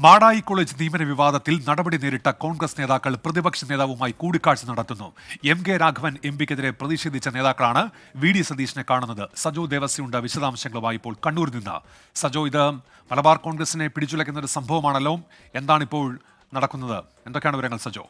Madayi college നിയമന വിവാദത്തിൽ നടപടി നേരിട്ട കോൺഗ്രസ് നേതാക്കൾ പ്രതിപക്ഷ നേതാവുമായി കൂടിക്കാഴ്ച നടത്തുന്നു. എം.കെ. രാഘവൻ എം.പിക്കെതിരെ പ്രതിഷേധിച്ച നേതാക്കളാണ് വി.ഡി. സതീശനെ കാണുന്നത്. സജോ ദേവസ്യയുണ്ട് വിശദാംശങ്ങളുമായി ഇപ്പോൾ കണ്ണൂരിൽ നിന്ന്. സജോ, ഇത് മലബാർ കോൺഗ്രസിനെ പിടിച്ചുലയ്ക്കുന്ന ഒരു സംഭവമാണല്ലോ. എന്താണിപ്പോൾ നടക്കുന്നത്? എന്തൊക്കെയാണ് വിവരങ്ങൾ സജോ?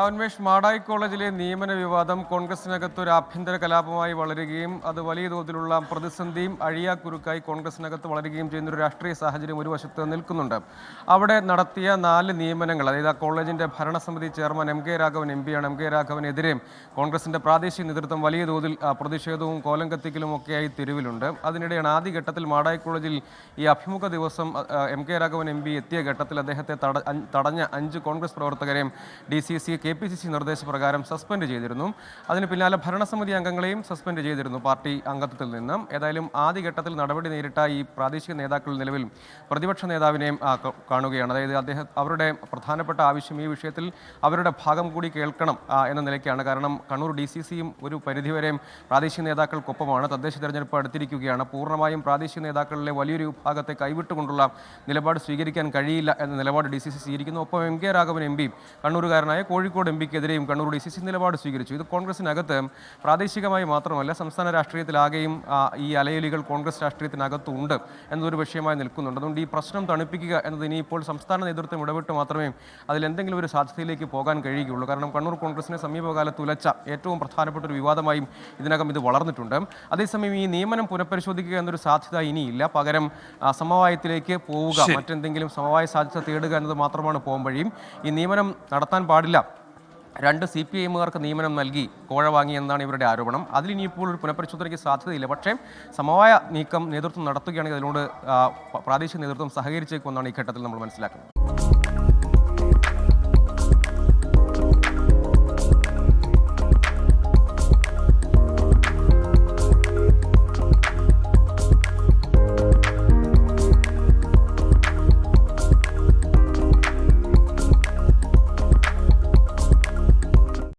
ഉന്മേഷ്, മാടായി കോളേജിലെ നിയമന വിവാദം കോൺഗ്രസിനകത്ത് ഒരു ആഭ്യന്തര കലാപമായി വളരുകയും അത് വലിയ തോതിലുള്ള പ്രതിസന്ധിയും അഴിയാക്കുരുക്കായി കോൺഗ്രസിനകത്ത് വളരുകയും ചെയ്യുന്ന ഒരു രാഷ്ട്രീയ സാഹചര്യം ഒരു വശത്ത് നിൽക്കുന്നുണ്ട്. അവിടെ നടത്തിയ 4 നിയമനങ്ങൾ, അതായത് ആ കോളേജിൻ്റെ ഭരണസമിതി ചെയർമാൻ എം.കെ. രാഘവൻ എം.പിയാണ്. എം.കെ. രാഘവനെതിരെ കോൺഗ്രസിൻ്റെ പ്രാദേശിക നേതൃത്വം വലിയ തോതിൽ പ്രതിഷേധവും കോലം കത്തിക്കലും ഒക്കെയായി തെരുവിലുണ്ട്. അതിനിടെയാണ് ആദ്യഘട്ടത്തിൽ മാടായി കോളേജിൽ ഈ അഭിമുഖ ദിവസം എം.കെ. രാഘവൻ എം.പി എത്തിയ ഘട്ടത്തിൽ അദ്ദേഹത്തെ തടഞ്ഞ 5 കോൺഗ്രസ് പ്രവർത്തകരെയും DCC KPCC നിർദ്ദേശപ്രകാരം സസ്പെൻഡ് ചെയ്തിരുന്നു. അതിന് പിന്നാലെ ഭരണസമിതി അംഗങ്ങളെയും സസ്പെൻഡ് ചെയ്തിരുന്നു പാർട്ടി അംഗത്വത്തിൽ നിന്ന്. ഏതായാലും ആദ്യഘട്ടത്തിൽ നടപടി നേരിട്ട ഈ പ്രാദേശിക നേതാക്കൾ നിലവിൽ പ്രതിപക്ഷ നേതാവിനെയും കാണുകയാണ്. അതായത് അവരുടെ പ്രധാനപ്പെട്ട ആവശ്യം ഈ വിഷയത്തിൽ അവരുടെ ഭാഗം കൂടി കേൾക്കണം എന്ന നിലയ്ക്കാണ്. കാരണം കണ്ണൂർ DCCയും ഒരു പരിധിവരെയും പ്രാദേശിക നേതാക്കൾക്കൊപ്പമാണ്. തദ്ദേശ തെരഞ്ഞെടുപ്പ് അടുത്തിരിക്കുകയാണ്. പൂർണ്ണമായും പ്രാദേശിക നേതാക്കളിലെ വലിയൊരു വിഭാഗത്തെ കൈവിട്ടുകൊണ്ടുള്ള നിലപാട് സ്വീകരിക്കാൻ കഴിയില്ല എന്ന നിലപാട് DCC സ്വീകരിക്കുന്നു. ഒപ്പം MK. Raghavan MP കണ്ണൂരുകാരനായ Kozhikode എം.പിക്കെതിരെയും Kannur DCC നിലപാട് സ്വീകരിച്ചു. ഇത് കോൺഗ്രസിനകത്ത് പ്രാദേശികമായി മാത്രമല്ല സംസ്ഥാന രാഷ്ട്രീയത്തിലാകെയും ഈ അലയൊലികൾ കോൺഗ്രസ് രാഷ്ട്രീയത്തിനകത്തുണ്ട് എന്നതൊരു വിഷയമായി നിൽക്കുന്നുണ്ട്. അതുകൊണ്ട് ഈ പ്രശ്നം തണുപ്പിക്കുക എന്നത് ഇനിയിപ്പോൾ സംസ്ഥാന നേതൃത്വം ഇടപെട്ട് മാത്രമേ അതിലെന്തെങ്കിലും ഒരു സാധ്യതയിലേക്ക് പോകാൻ കഴിയുകയുള്ളൂ. കാരണം കണ്ണൂർ കോൺഗ്രസിനെ സമീപകാലത്ത് ഉലച്ച ഏറ്റവും പ്രധാനപ്പെട്ട ഒരു വിവാദമായും ഇതിനകം ഇത് വളർന്നിട്ടുണ്ട്. അതേസമയം ഈ നിയമനം പുനഃപരിശോധിക്കുക എന്നൊരു സാധ്യത ഇനിയില്ല. പകരം സമവായത്തിലേക്ക് പോവുക, മറ്റെന്തെങ്കിലും സമവായ സാധ്യത തേടുക എന്നത് മാത്രമാണ് പോംവഴിയും. ഈ നിയമനം നടത്താൻ പാടില്ല, 2 CPIമാർക്ക് നിയമനം നൽകി കോഴ വാങ്ങി എന്നാണ് ഇവരുടെ ആരോപണം. അതിലിനിയിപ്പോൾ ഒരു പുനഃപരിശോധനയ്ക്ക് സാധ്യതയില്ല. പക്ഷേ സമവായ നീക്കം നേതൃത്വം നടത്തുകയാണെങ്കിൽ അതിനോട് പ്രാദേശിക നേതൃത്വം സഹകരിച്ചേക്കുമെന്നാണ് ഈ ഘട്ടത്തിൽ നമ്മൾ മനസ്സിലാക്കുന്നത്.